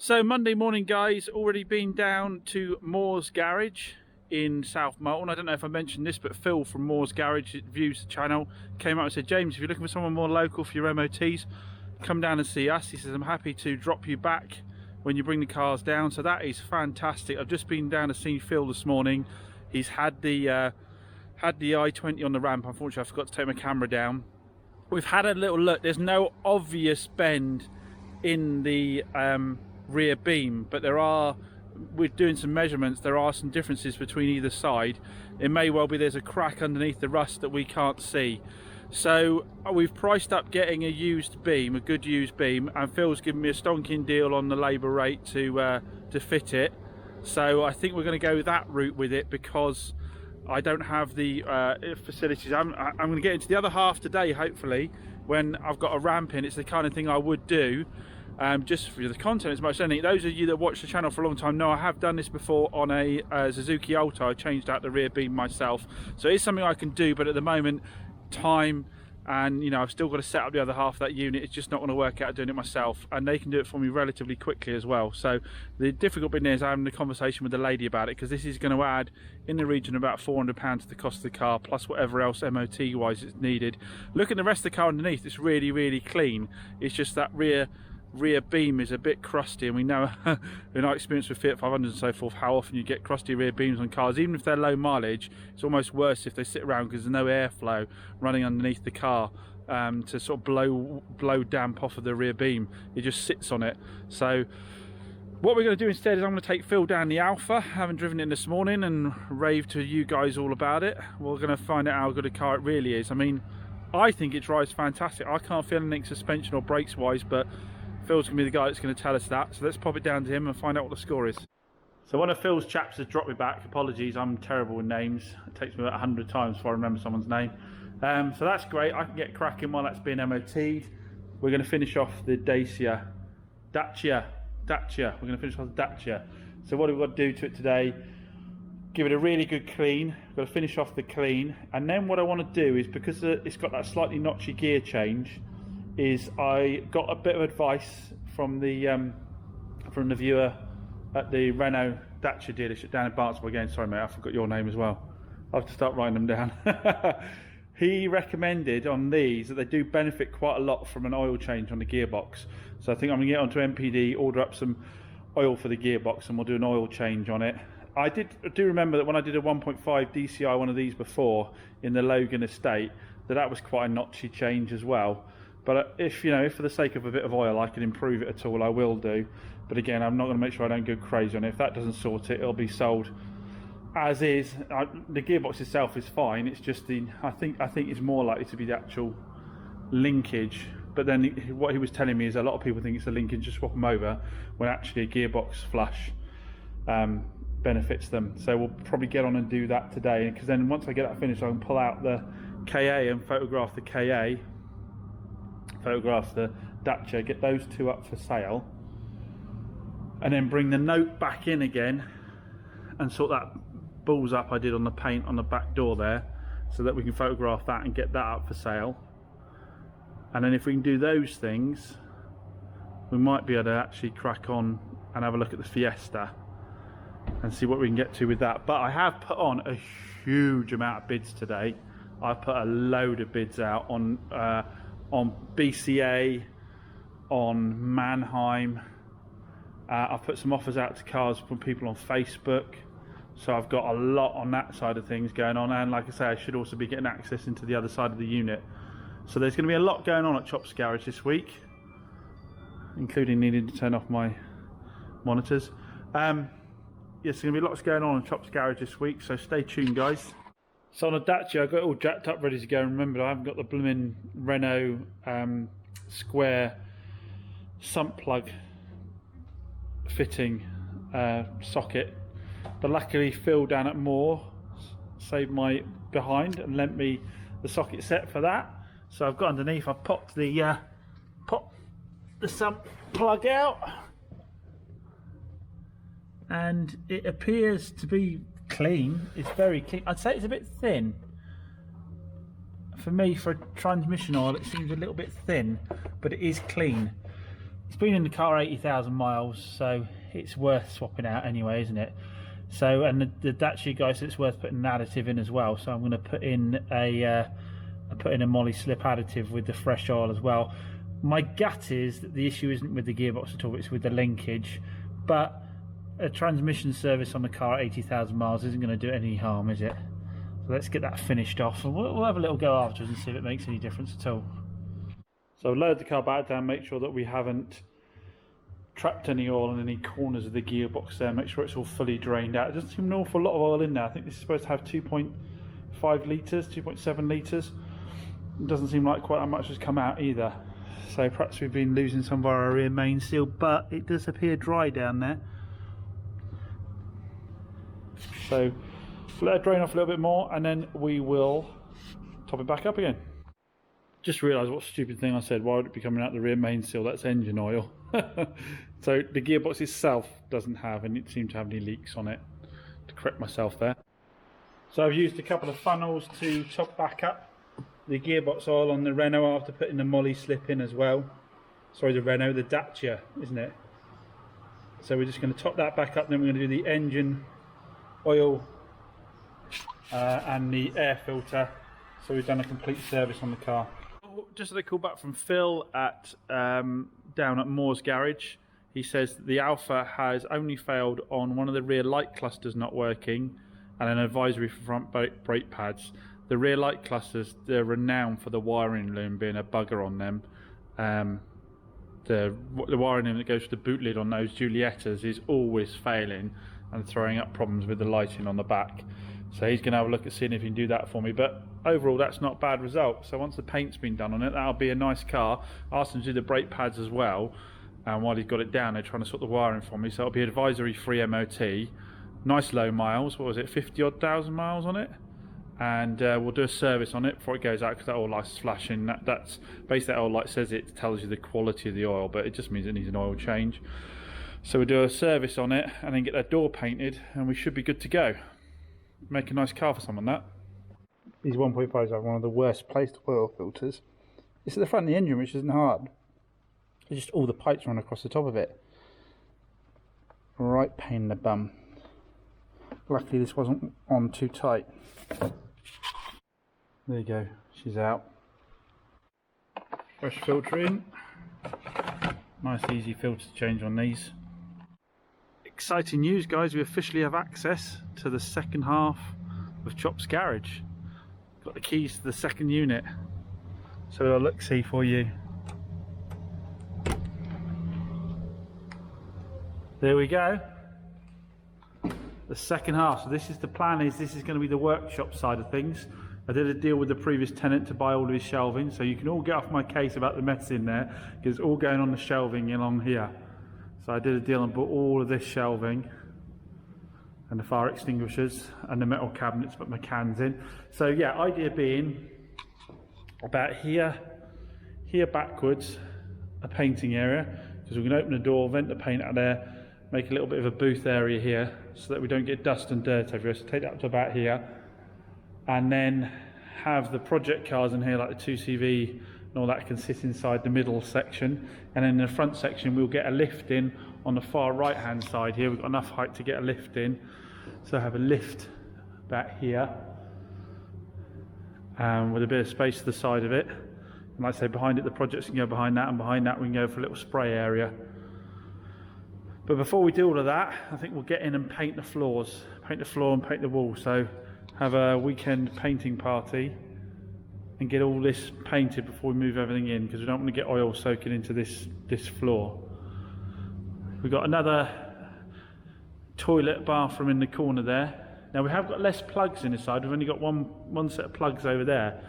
So Monday morning, guys, already been down to Moore's Garage in South Molton. I don't know if I mentioned this, but Phil from Moore's Garage views the channel, came out and said, James, if you're looking for someone more local for your MOTs, come down and see us. He says, I'm happy to drop you back when you bring the cars down. So that is fantastic. I've just been down to see Phil this morning. He's had the i20 on the ramp. Unfortunately, I forgot to take my camera down. We've had a little look. There's no obvious bend in the rear beam, but we're doing some measurements, there are some differences between either side. It may well be there's a crack underneath the rust that we can't see. So we've priced up getting a used beam, a good used beam, and Phil's given me a stonking deal on the labour rate to fit it. So I think we're going to go that route with it, because I don't have the facilities. I'm going to get into the other half today, hopefully, when I've got a ramp in. It's the kind of thing I would do. Just for the content as much as anything. Those of you that watch the channel for a long time know I have done this before on a Suzuki Alto. I changed out the rear beam myself, so it's something I can do, but at the moment, time and I've still got to set up the other half of that unit. It's just not going to work out doing it myself, and they can do it for me relatively quickly as well. So the difficult bit is having a conversation with the lady about it, because this is going to add in the region of about £400 to the cost of the car, plus whatever else MOT wise it's needed. Look at the rest of the car underneath. It's really clean. It's just that rear beam is a bit crusty, and we know in our experience with Fiat 500 and so forth how often you get crusty rear beams on cars. Even if they're low mileage, it's almost worse if they sit around, because there's no airflow running underneath the car to sort of blow damp off of the rear beam. It just sits on it. So what we're going to do instead is I'm going to take Phil down the Alfa. I haven't driven it this morning and rave to you guys all about it. We're going to find out how good a car it really is. I mean, I think it drives fantastic. I can't feel anything suspension or brakes wise, but Phil's going to be the guy that's going to tell us that. So let's pop it down to him and find out what the score is. So one of Phil's chaps has dropped me back. Apologies, I'm terrible with names. It takes me about 100 times before I remember someone's name. So that's great. I can get cracking while that's being MOT'd. We're going to finish off the Dacia. We're going to finish off the Dacia. So what have we got to do to it today? Give it a really good clean. We've got to finish off the clean. And then what I want to do is, because it's got that slightly notchy gear change, is I got a bit of advice from the viewer at the Renault Dacia dealership down in Barnstable. Again, sorry mate, I forgot your name as well. I'll have to start writing them down. He recommended on these that they do benefit quite a lot from an oil change on the gearbox. So I think I'm going to get onto MPD, order up some oil for the gearbox, and we'll do an oil change on it. I do remember that when I did a 1.5 DCI one of these before in the Logan estate, that was quite a notchy change as well. But if for the sake of a bit of oil I can improve it at all, I will do. But again, I'm not going to make sure I don't go crazy on it. If that doesn't sort it, it'll be sold as is. The gearbox itself is fine. It's just I think it's more likely to be the actual linkage. But then what he was telling me is a lot of people think it's a linkage, just swap them over, when actually a gearbox flush benefits them. So we'll probably get on and do that today, because then once I get that finished, I can pull out the KA and photograph the KA. Photograph the Dacia, get those two up for sale, and then bring the note back in again and sort that balls up I did on the paint on the back door there, so that we can photograph that and get that up for sale. And then if we can do those things, we might be able to actually crack on and have a look at the Fiesta and see what we can get to with that. But I have put on a huge amount of bids today. I put a load of bids out on BCA, on Mannheim. I've put some offers out to cars from people on Facebook, so I've got a lot on that side of things going on. And like I say, I should also be getting access into the other side of the unit. So there's going to be a lot going on at Chops Garage this week, including needing to turn off my monitors. Yes, there's going to be lots going on at Chops Garage this week, so stay tuned, guys. So on a Dacia, I got it all jacked up, ready to go. Remember, I haven't got the blooming Renault square sump plug fitting socket. But luckily, Phil down at Moore saved my behind and lent me the socket set for that. So I've got underneath. I've popped the sump plug out, and it appears to be clean. It's very clean. I'd say it's a bit thin. For me, for a transmission oil, it seems a little bit thin, but it is clean. It's been in the car 80,000 miles, so it's worth swapping out anyway, isn't it? So, and the Dacia guy said it's worth putting an additive in as well. So I'm going to put in a Molly slip additive with the fresh oil as well. My gut is that the issue isn't with the gearbox at all; it's with the linkage. But a transmission service on the car at 80,000 miles isn't going to do it any harm, is it? So let's get that finished off, and we'll have a little go afterwards and see if it makes any difference at all. So load the car back down, make sure that we haven't trapped any oil in any corners of the gearbox there, make sure it's all fully drained out. It doesn't seem an awful lot of oil in there. I think this is supposed to have 2.5 litres, 2.7 litres. It doesn't seem like quite that much has come out either. So perhaps we've been losing some of our rear main seal, but it does appear dry down there. So let it drain off a little bit more and then we will top it back up again. Just realised what stupid thing I said. Why would it be coming out the rear main seal? That's engine oil. So the gearbox itself doesn't have, and it seemed to have any leaks on it. To correct myself there. So I've used a couple of funnels to top back up the gearbox oil on the Renault after putting the Molly slip in as well. Sorry, the Renault, the Dacia, isn't it? So we're just going to top that back up, then we're going to do the engine oil and the air filter. So we've done a complete service on the car. Just had a call back from Phil at down at Moore's garage. He says that the Alfa has only failed on one of the rear light clusters not working and an advisory for front brake pads. The rear light clusters, they're renowned for the wiring loom being a bugger on them. The wiring loom that goes to the boot lid on those Giuliettas is always failing and throwing up problems with the lighting on the back. So he's going to have a look at seeing if he can do that for me. But overall, that's not a bad result. So once the paint's been done on it, that'll be a nice car. I asked him to do the brake pads as well. And while he's got it down, they're trying to sort the wiring for me. So it'll be advisory-free MOT. Nice low miles. What was it, 50-odd thousand miles on it? And we'll do a service on it before it goes out, because that oil light's flashing. That's basically, that oil light says it tells you the quality of the oil, but it just means it needs an oil change. So we'll do a service on it and then get that door painted, and we should be good to go. Make a nice car for someone, that. These 1.5s have one of the worst placed oil filters. It's at the front of the engine, which isn't hard. It's just all the pipes run across the top of it. Right pain in the bum. Luckily this wasn't on too tight. There you go, she's out. Fresh filter in. Nice easy filter to change on these. Exciting news, guys, we officially have access to the second half of Chop's garage. Got the keys to the second unit. So I'll look-see for you. There we go. The second half. So this is the plan, is this is going to be the workshop side of things. I did a deal with the previous tenant to buy all of his shelving, so you can all get off my case about the mess in there, because it's all going on the shelving along here. So I did a deal and bought all of this shelving and the fire extinguishers and the metal cabinets, put my cans in. So yeah, idea being about here backwards, a painting area, because we can open the door, vent the paint out there, make a little bit of a booth area here so that we don't get dust and dirt everywhere. So take that up to about here, and then have the project cars in here, like the 2CV and all that, can sit inside the middle section, and then in the front section we'll get a lift in on the far right hand side here. We've got enough height to get a lift in, so have a lift back here with a bit of space to the side of it, and like I say, behind it the projects can go behind that, and behind that we can go for a little spray area. But before we do all of that, I think we'll get in and paint the floors, paint the floor and paint the wall. So have a weekend painting party and get all this painted before we move everything in, because we don't want to get oil soaking into this floor. We've got another toilet bathroom in the corner there. Now we have got less plugs in this side. We've only got one set of plugs over there,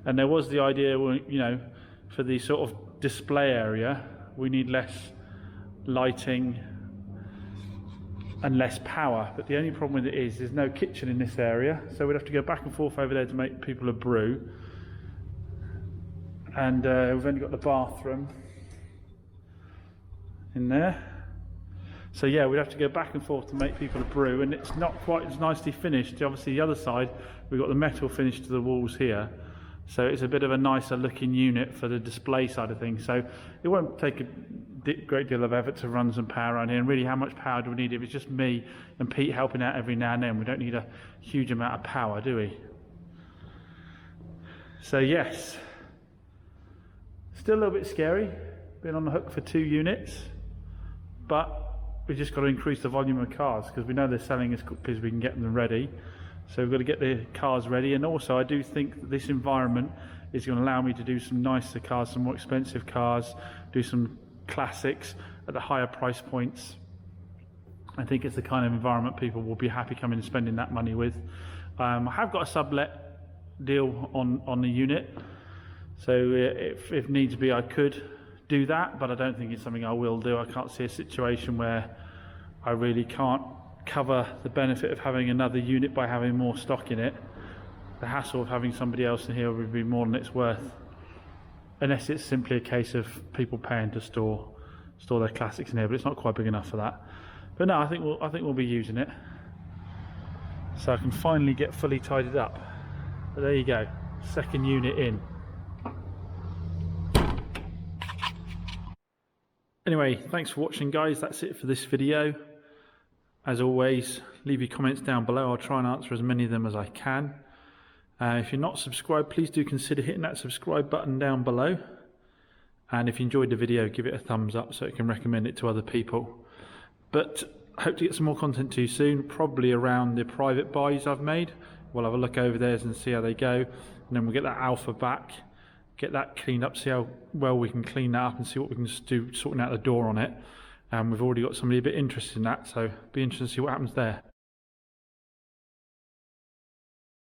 and there was the idea, you know, for the sort of display area we need less lighting and less power, but the only problem with it is there's no kitchen in this area, so we'd have to go back and forth over there to make people a brew. And we've only got the bathroom in there, so yeah, we'd have to go back and forth to make people a brew, and it's not quite as nicely finished. Obviously the other side we've got the metal finish to the walls here, So it's a bit of a nicer looking unit for the display side of things. So it won't take a great deal of effort to run some power around here. And really, how much power do we need? If it's just me and Pete helping out every now and then, we don't need a huge amount of power, do we? So yes, still a little bit scary, being on the hook for 2 units, but we've just got to increase the volume of cars because we know they're selling as quickly as we can get them ready. So we've got to get the cars ready, and also I do think that this environment is going to allow me to do some nicer cars, some more expensive cars, do some classics at the higher price points. I think it's the kind of environment people will be happy coming and spending that money with. I have got a sublet deal on the unit, so if needs be I could do that, but I don't think it's something I will do. I can't see a situation where I really can't cover the benefit of having another unit by having more stock in it. The hassle of having somebody else in here would be more than it's worth, unless it's simply a case of people paying to store their classics in here, but it's not quite big enough for that. But no, I think we'll be using it, so I can finally get fully tidied up. But there you go, second unit in. Anyway, thanks for watching, guys. That's it for this video. As always, leave your comments down below. I'll try and answer as many of them as I can. If you're not subscribed, please do consider hitting that subscribe button down below. And if you enjoyed the video, give it a thumbs up so it can recommend it to other people. But I hope to get some more content to you soon, probably around the private buys I've made. We'll have a look over theirs and see how they go. And then we'll get that Alfa back, get that cleaned up, see how well we can clean that up and see what we can do sorting out the door on it. We've already got somebody a bit interested in that, so be interested to see what happens there.